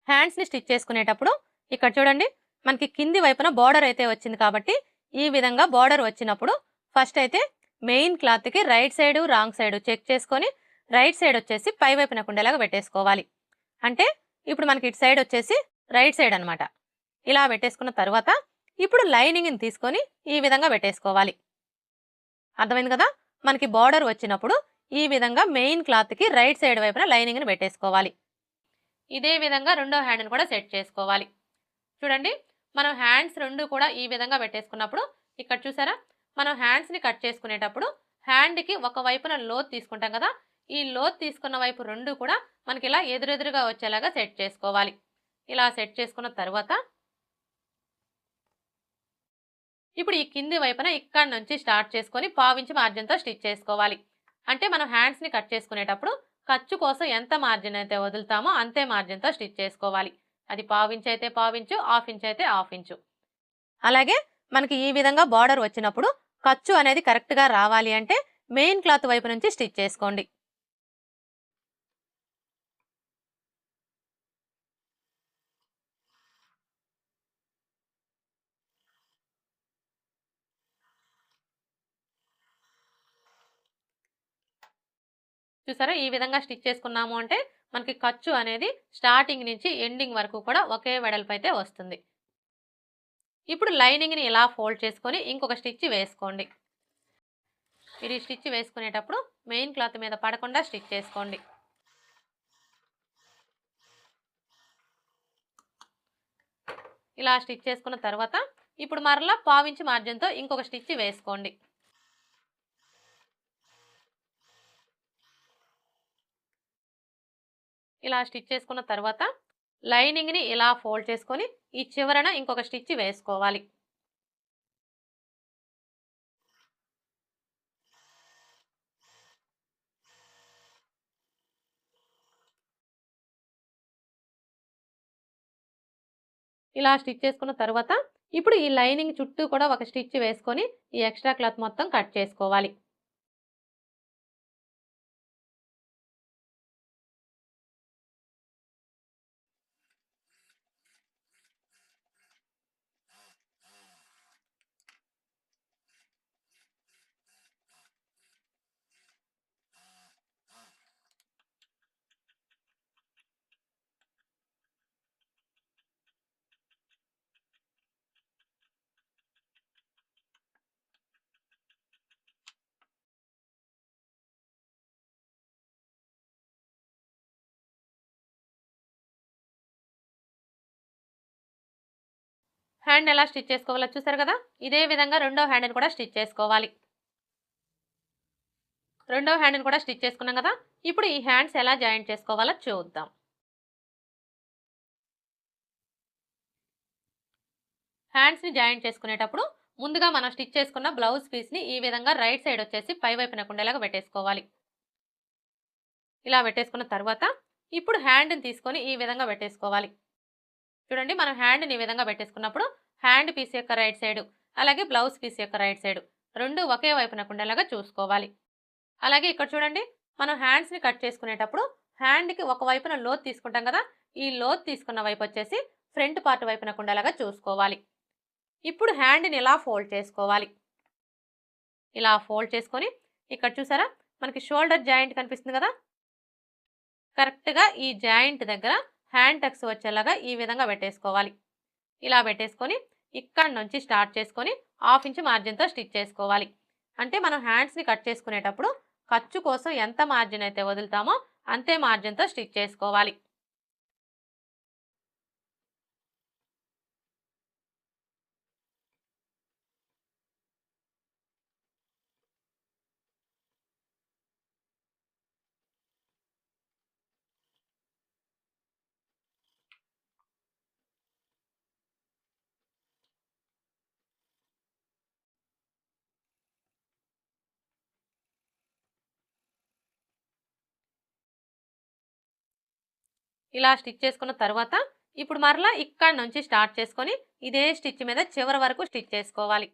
హ్యాండ్స్ని స్టిచ్ చేసుకునేటప్పుడు ఇక్కడ చూడండి, మనకి కింది వైపున బార్డర్ అయితే వచ్చింది కాబట్టి ఈ విధంగా బార్డర్ వచ్చినప్పుడు ఫస్ట్ అయితే మెయిన్ క్లాత్కి right side wrong side check చేసుకొని రైట్ సైడ్ వచ్చేసి పై వైపున ఉండేలాగా పెట్టేసుకోవాలి. అంటే ఇప్పుడు మనకి ఇటు సైడ్ వచ్చేసి రైట్ సైడ్ అనమాట. ఇలా పెట్టేసుకున్న తర్వాత ఇప్పుడు లైనింగ్ని తీసుకొని ఈ విధంగా పెట్టేసుకోవాలి. అర్థమైంది కదా. మనకి బార్డర్ వచ్చినప్పుడు ఈ విధంగా మెయిన్ క్లాత్కి రైట్ సైడ్ వైపున లైనింగ్ని పెట్టేసుకోవాలి. ఇదే విధంగా రెండో హ్యాండ్ని కూడా సెట్ చేసుకోవాలి. చూడండి, మనం హ్యాండ్స్ రెండు కూడా ఈ విధంగా పెట్టేసుకున్నప్పుడు ఇక్కడ చూసారా, మనం హ్యాండ్స్ని కట్ చేసుకునేటప్పుడు హ్యాండ్కి ఒక వైపున లోత్ తీసుకుంటాం కదా, ఈ లోత్ తీసుకున్న వైపు రెండు కూడా మనకి ఇలా ఎదురెదురుగా వచ్చేలాగా సెట్ చేసుకోవాలి. ఇలా సెట్ చేసుకున్న తర్వాత ఇప్పుడు ఈ కింది వైపున ఇక్కడ నుంచి స్టార్ట్ చేసుకొని పావించి మార్జిన్తో స్టిచ్ చేసుకోవాలి. అంటే మనం హ్యాండ్స్ని కట్ చేసుకునేటప్పుడు ఖర్చు కోసం ఎంత మార్జిన్ అయితే వదులుతామో అంతే మార్జిన్తో స్టిచ్ చేసుకోవాలి. అది పావించి అయితే పావించు, హాఫ్ ఇంచ్ అయితే హాఫ్ ఇంచు. అలాగే మనకి ఈ విధంగా బార్డర్ వచ్చినప్పుడు ఖర్చు అనేది కరెక్ట్గా రావాలి అంటే మెయిన్ క్లాత్ వైపు నుంచి స్టిచ్ చేసుకోండి. చూసారా ఈ విధంగా స్టిచ్ చేసుకున్నాము అంటే మనకి ఖర్చు అనేది స్టార్టింగ్ నుంచి ఎండింగ్ వరకు కూడా ఒకే వెడల్పు అయితే వస్తుంది. ఇప్పుడు లైనింగ్ని ఇలా ఫోల్డ్ చేసుకొని ఇంకొక స్టిచ్ వేసుకోండి. మీరు ఈ స్టిచ్ వేసుకునేటప్పుడు మెయిన్ క్లాత్ మీద పడకుండా స్టిచ్ చేసుకోండి. ఇలా స్టిచ్ చేసుకున్న తర్వాత ఇప్పుడు మరలా పావించి మార్జిన్తో ఇంకొక స్టిచ్ వేసుకోండి. ఇలా స్టిచ్ చేసుకున్న తర్వాత లైనింగ్ని ఇలా ఫోల్డ్ చేసుకొని ఈ చివరన ఇంకొక స్టిచ్ వేసుకోవాలి. ఇలా స్టిచ్ చేసుకున్న తర్వాత ఇప్పుడు ఈ లైనింగ్ చుట్టూ కూడా ఒక స్టిచ్ వేసుకొని ఈ ఎక్స్ట్రా క్లాత్ మొత్తం కట్ చేసుకోవాలి. హ్యాండ్ ఎలా స్టిచ్ చేసుకోవాలో చూసారు కదా, ఇదే విధంగా రెండో హ్యాండ్ని కూడా స్టిచ్ చేసుకోవాలి. రెండో హ్యాండ్ని కూడా స్టిచ్ చేసుకున్నాం కదా, ఇప్పుడు ఈ హ్యాండ్స్ ఎలా జాయింట్ చేసుకోవాలో చూద్దాం. హ్యాండ్స్ని జాయింట్ చేసుకునేటప్పుడు ముందుగా మనం స్టిచ్ చేసుకున్న బ్లౌజ్ పీస్ని ఈ విధంగా రైట్ సైడ్ వచ్చేసి పై వైపున ఉండేలాగా పెట్టేసుకోవాలి. ఇలా పెట్టేసుకున్న తర్వాత ఇప్పుడు హ్యాండ్ని తీసుకొని ఈ విధంగా పెట్టేసుకోవాలి. చూడండి మనం హ్యాండ్ని ఈ విధంగా పెట్టేసుకున్నప్పుడు హ్యాండ్ పీస్ యొక్క రైట్ సైడ్ అలాగే బ్లౌజ్ పీస్ యొక్క రైట్ సైడ్ రెండు ఒకే వైపున ఉండేలాగా చూసుకోవాలి. అలాగే ఇక్కడ చూడండి మనం హ్యాండ్స్ని కట్ చేసుకునేటప్పుడు హ్యాండ్కి ఒక వైపున లోత్ తీసుకుంటాం కదా, ఈ లోత్ తీసుకున్న వైపు వచ్చేసి ఫ్రంట్ పార్ట్ వైపున ఉండేలాగా చూసుకోవాలి. ఇప్పుడు హ్యాండ్ని ఇలా ఫోల్డ్ చేసుకోవాలి. ఇలా ఫోల్డ్ చేసుకొని ఇక్కడ చూసారా మనకి షోల్డర్ జాయింట్ కనిపిస్తుంది కదా, కరెక్ట్గా ఈ జాయింట్ దగ్గర హ్యాండ్ టక్స్ వచ్చేలాగా ఈ విధంగా పెట్టేసుకోవాలి. ఇలా పెట్టేసుకొని ఇక్కడ నుంచి స్టార్ట్ చేసుకొని 1/2 ఇంచ్ మార్జిన్తో స్టిచ్ చేసుకోవాలి. అంటే మనం హ్యాండ్స్ని కట్ చేసుకునేటప్పుడు ఖర్చు కోసం ఎంత మార్జిన్ అయితే వదులుతామో అంతే మార్జిన్తో స్టిచ్ చేసుకోవాలి. ఇలా స్టిచ్ చేసుకున్న తర్వాత ఇప్పుడు మరలా ఇక్కడ నుంచి స్టార్ట్ చేసుకొని ఇదే స్టిచ్ మీద చివరి వరకు స్టిచ్ చేసుకోవాలి.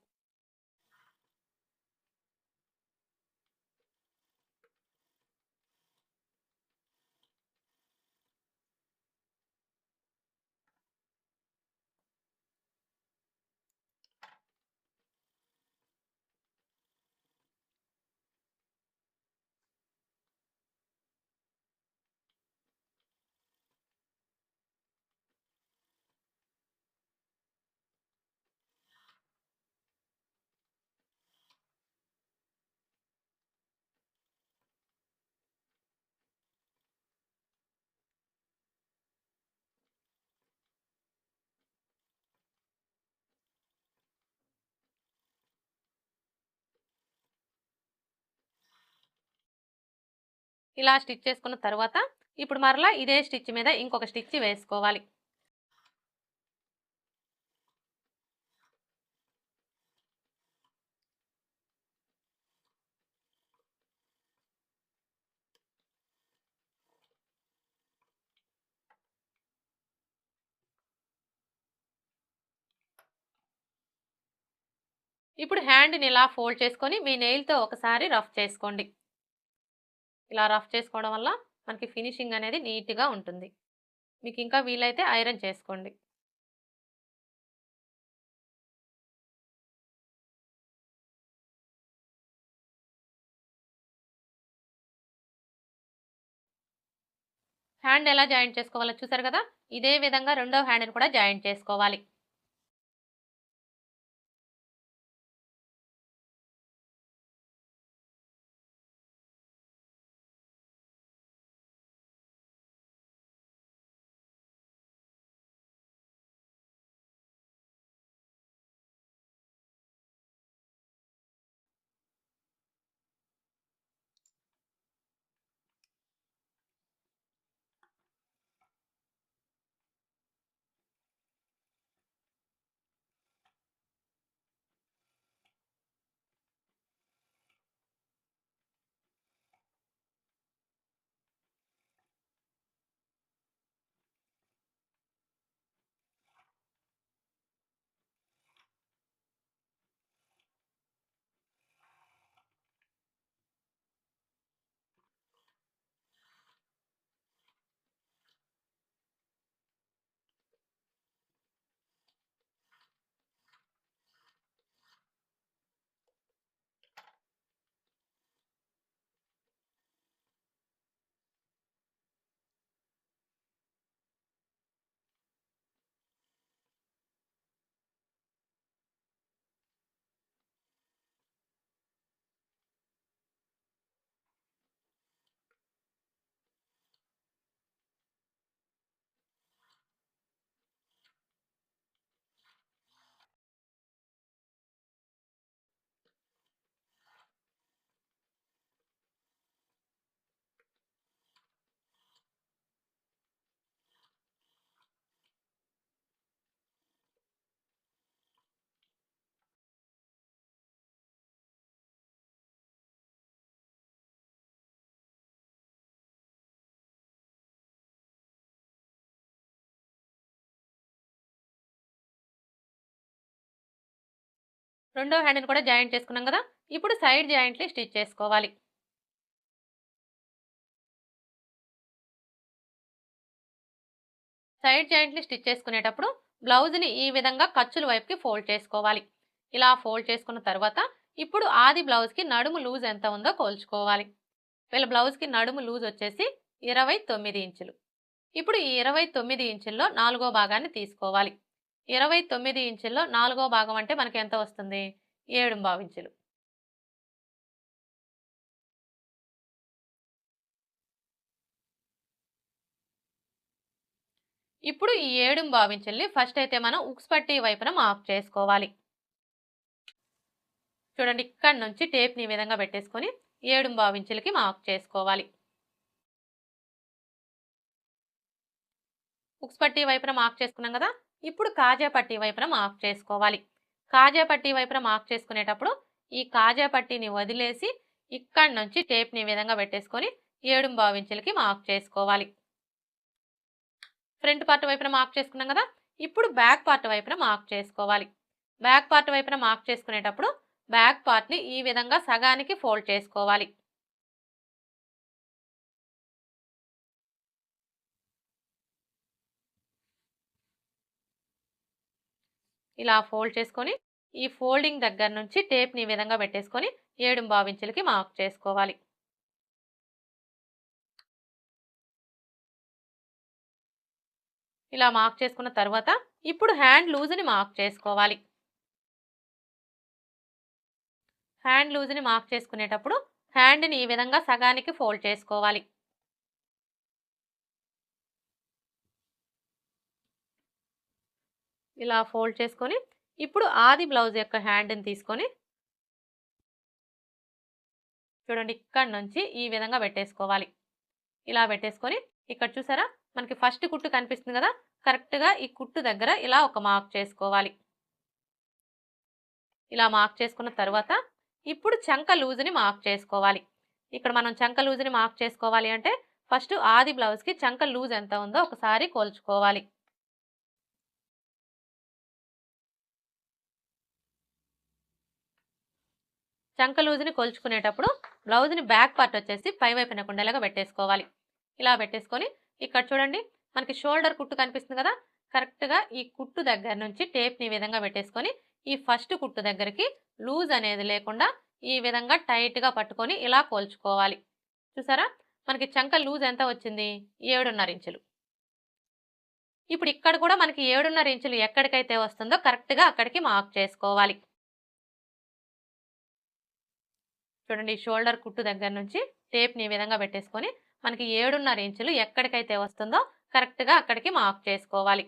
ఇలా స్టిచ్ చేసుకున్న తర్వాత ఇప్పుడు మరలా ఇదే స్టిచ్ మీద ఇంకొక స్టిచ్ వేసుకోవాలి. ఇప్పుడు హ్యాండ్ని ఇలా ఫోల్డ్ చేసుకొని మీ నెయిల్తో ఒకసారి రఫ్ చేసుకోండి. ఇలా రఫ్ చేసుకోవడం వల్ల మనకి ఫినిషింగ్ అనేది నీట్గా ఉంటుంది. మీకు ఇంకా వీలైతే ఐరన్ చేసుకోండి. హ్యాండ్ ఎలా జాయింట్ చేసుకోవాలో చూసారు కదా, ఇదే విధంగా రెండో హ్యాండ్ని కూడా జాయింట్ చేసుకోవాలి. రెండో హ్యాండ్ని కూడా జాయింట్ చేసుకున్నాం కదా, ఇప్పుడు సైడ్ జాయింట్ని స్టిచ్ చేసుకోవాలి. సైడ్ జాయింట్ని స్టిచ్ చేసుకునేటప్పుడు బ్లౌజ్ని ఈ విధంగా ఖర్చుల వైపుకి ఫోల్డ్ చేసుకోవాలి. ఇలా ఫోల్డ్ చేసుకున్న తర్వాత ఇప్పుడు ఆది బ్లౌజ్కి నడుము లూజ్ ఎంత ఉందో కొలుచుకోవాలి. వీళ్ళ బ్లౌజ్కి నడుము లూజ్ వచ్చేసి 29 ఇంచులు. ఇప్పుడు ఈ 29 ఇంచుల్లో 4వ భాగాన్ని తీసుకోవాలి. 29 ఇంచుల్లో 4వ భాగం అంటే మనకి ఎంత వస్తుంది? 7.5 ఇంచులు. ఇప్పుడు ఈ 7.5 ఇంచుల్ని ఫస్ట్ అయితే మనం ఉక్స్ పట్టీ వైపున మార్క్ చేసుకోవాలి. చూడండి, ఇక్కడ నుంచి టేప్ని ఈ విధంగా పెట్టేసుకొని 7.5 ఇంచులకి మార్క్ చేసుకోవాలి. ఉక్స్ పట్టీ వైపున మార్క్ చేసుకున్నాం కదా, ఇప్పుడు కాజా పట్టీ వైపున మార్క్ చేసుకోవాలి. కాజా పట్టీ వైపున మార్క్ చేసుకునేటప్పుడు ఈ కాజా పట్టీని వదిలేసి ఇక్కడ నుంచి టేప్ని ఈ విధంగా పెట్టేసుకొని 7.5 ఇంచులకి మార్క్ చేసుకోవాలి. ఫ్రంట్ పార్ట్ వైపున మార్క్ చేసుకున్నాం కదా, ఇప్పుడు బ్యాక్ పార్ట్ వైపున మార్క్ చేసుకోవాలి. బ్యాక్ పార్ట్ వైపున మార్క్ చేసుకునేటప్పుడు బ్యాక్ పార్ట్ని ఈ విధంగా సగానికి ఫోల్డ్ చేసుకోవాలి. ఇలా ఫోల్డ్ చేసుకొని ఈ ఫోల్డింగ్ దగ్గర నుంచి టేప్ని ఈ విధంగా పెట్టేసుకొని 7.5 ఇంచులకి మార్క్ చేసుకోవాలి. ఇలా మార్క్ చేసుకున్న తర్వాత ఇప్పుడు హ్యాండ్ లూజ్ని మార్క్ చేసుకోవాలి. హ్యాండ్ లూజ్ని మార్క్ చేసుకునేటప్పుడు హ్యాండ్ని ఈ విధంగా సగానికి ఫోల్డ్ చేసుకోవాలి. ఇలా ఫోల్డ్ చేసుకొని ఇప్పుడు ఆది బ్లౌజ్ యొక్క హ్యాండ్ని తీసుకొని చూడండి, ఇక్కడ నుంచి ఈ విధంగా పెట్టేసుకోవాలి. ఇలా పెట్టేసుకొని ఇక్కడ చూసారా, మనకి ఫస్ట్ కుట్టు కనిపిస్తుంది కదా, కరెక్ట్గా ఈ కుట్టు దగ్గర ఇలా ఒక మార్క్ చేసుకోవాలి. ఇలా మార్క్ చేసుకున్న తర్వాత ఇప్పుడు చంక లూజ్ని మార్క్ చేసుకోవాలి. ఇక్కడ మనం చంక లూజ్ని మార్క్ చేసుకోవాలి అంటే ఫస్ట్ ఆది బ్లౌజ్కి చంక లూజ్ ఎంత ఉందో ఒకసారి కొలుచుకోవాలి. చంక లూజ్ని కొలుచుకునేటప్పుడు బ్లౌజ్ని బ్యాక్ పార్ట్ వచ్చేసి పై వైపున కుండలాగా పెట్టేసుకోవాలి. ఇలా పెట్టేసుకొని ఇక్కడ చూడండి, మనకి షోల్డర్ కుట్టు కనిపిస్తుంది కదా, కరెక్ట్గా ఈ కుట్టు దగ్గర నుంచి టేప్ని ఈ విధంగా పెట్టేసుకొని ఈ ఫస్ట్ కుట్టు దగ్గరికి లూజ్ అనేది లేకుండా ఈ విధంగా టైట్గా పట్టుకొని ఇలా కొలుచుకోవాలి. చూసారా, మనకి చంక లూజ్ ఎంత వచ్చింది? 7.5 ఇంచులు. ఇప్పుడు ఇక్కడ కూడా మనకి 7.5 ఇంచులు ఎక్కడికైతే వస్తుందో కరెక్ట్‌గా అక్కడికి మార్క్ చేసుకోవాలి. చూడండి షోల్డర్ కుట్టు దగ్గర నుంచి టేప్‌ని ఈ విధంగా పెట్టేసుకొని మనకి 7.5 ఇంచులు ఎక్కడికైతే వస్తుందో కరెక్ట్‌గా అక్కడికి మార్క్ చేసుకోవాలి.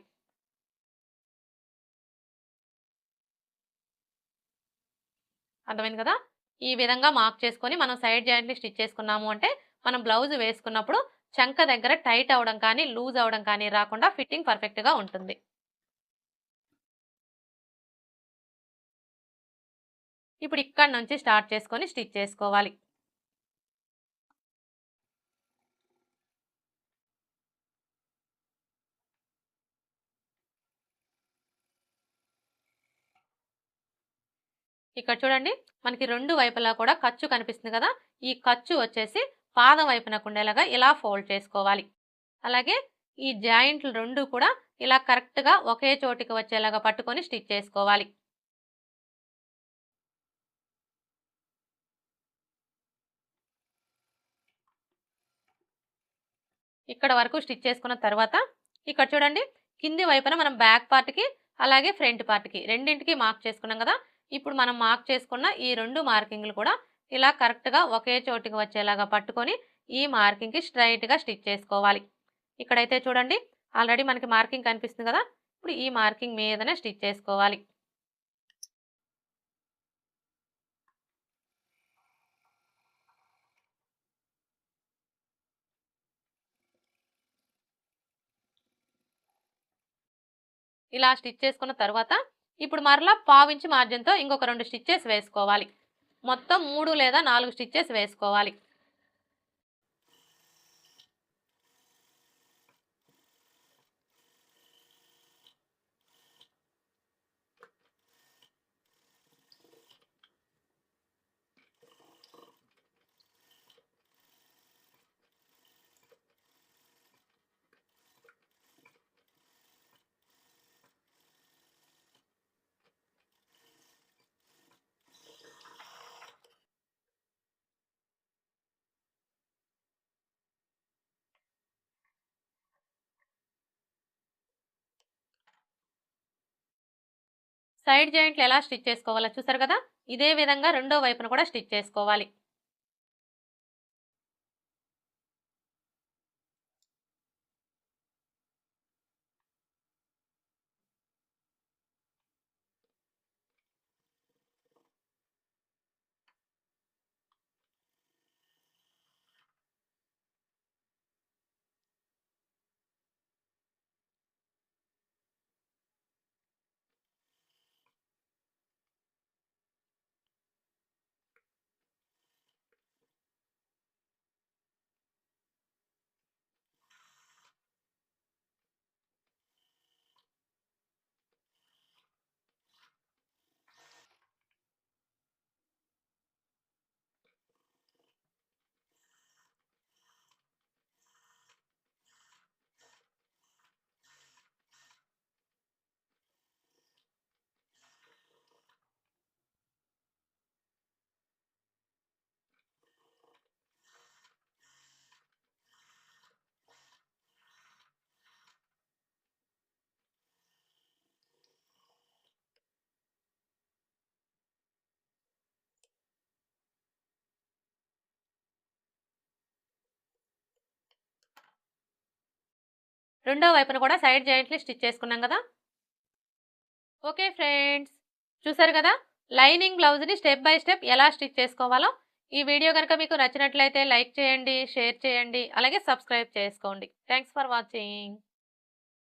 అర్థమైంది కదా? ఈ విధంగా మార్క్ చేసుకొని మనం సైడ్ జాయింట్‌ని స్టిచ్ చేసుకున్నాము అంటే మనం బ్లౌజ్ వేసుకున్నప్పుడు చంక దగ్గర టైట్ అవ్వడం కానీ, లూజ్ అవ్వడం కానీ రాకుండా ఫిట్టింగ్ పర్ఫెక్ట్‌గా ఉంటుంది. ఇప్పుడు ఇక్కడ నుంచి స్టార్ట్ చేసుకొని స్టిచ్ చేసుకోవాలి. ఇక్కడ చూడండి మనకి 2 వైపులా కూడా ఖర్చు కనిపిస్తుంది కదా! ఈ ఖర్చు వచ్చేసి పాదం వైపునకు ఉండేలాగా ఇలా ఫోల్డ్ చేసుకోవాలి. అలాగే ఈ జాయింట్లు 2 కూడా ఇలా కరెక్ట్‌గా ఒకే చోటికి వచ్చేలాగా పట్టుకొని స్టిచ్ చేసుకోవాలి. ఇక్కడ వరకు స్టిచ్ చేసుకున్న తర్వాత ఇక్కడ చూడండి కింది వైపున మనం బ్యాక్ పార్ట్‌కి అలాగే ఫ్రంట్ పార్ట్‌కి రెండింటికి మార్క్ చేసుకున్నాం కదా! ఇప్పుడు మనం మార్క్ చేసుకున్న ఈ 2 మార్కింగ్‌లు కూడా ఇలా కరెక్ట్‌గా ఒకే చోటికి వచ్చేలాగా పట్టుకొని ఈ మార్కింగ్‌కి స్ట్రెయిట్‌గా స్టిచ్ చేసుకోవాలి. ఇక్కడైతే చూడండి ఆల్రెడీ మనకి మార్కింగ్ కనిపిస్తుంది కదా! ఇప్పుడు ఈ మార్కింగ్ మీదనే స్టిచ్ చేసుకోవాలి. ఇలా స్టిచ్ చేసుకున్న తర్వాత ఇప్పుడు మరలా పావించి మార్జిన్‌తో ఇంకొక 2 స్టిచెస్ వేసుకోవాలి. మొత్తం 3 లేదా 4 స్టిచెస్ వేసుకోవాలి. సైడ్ జాయింట్లు ఎలా స్టిచ్ చేసుకోవాలో చూసారు కదా! ఇదే విధంగా రెండో వైపున కూడా స్టిచ్ చేసుకోవాలి. రెండో వైపున కూడా సైడ్ జాయింట్‌ని స్టిచ్ చేసుకున్నాం కదా! Okay friends. చూసారు కదా! లైనింగ్ బ్లౌజ్‌ని స్టెప్ బై స్టెప్ ఎలా స్టిచ్ చేసుకోవాలో. ఈ వీడియో గనుక మీకు నచ్చినట్లయితే లైక్ చేయండి, షేర్ చేయండి, అలాగే సబ్స్క్రైబ్ చేసుకోండి. Thanks for watching.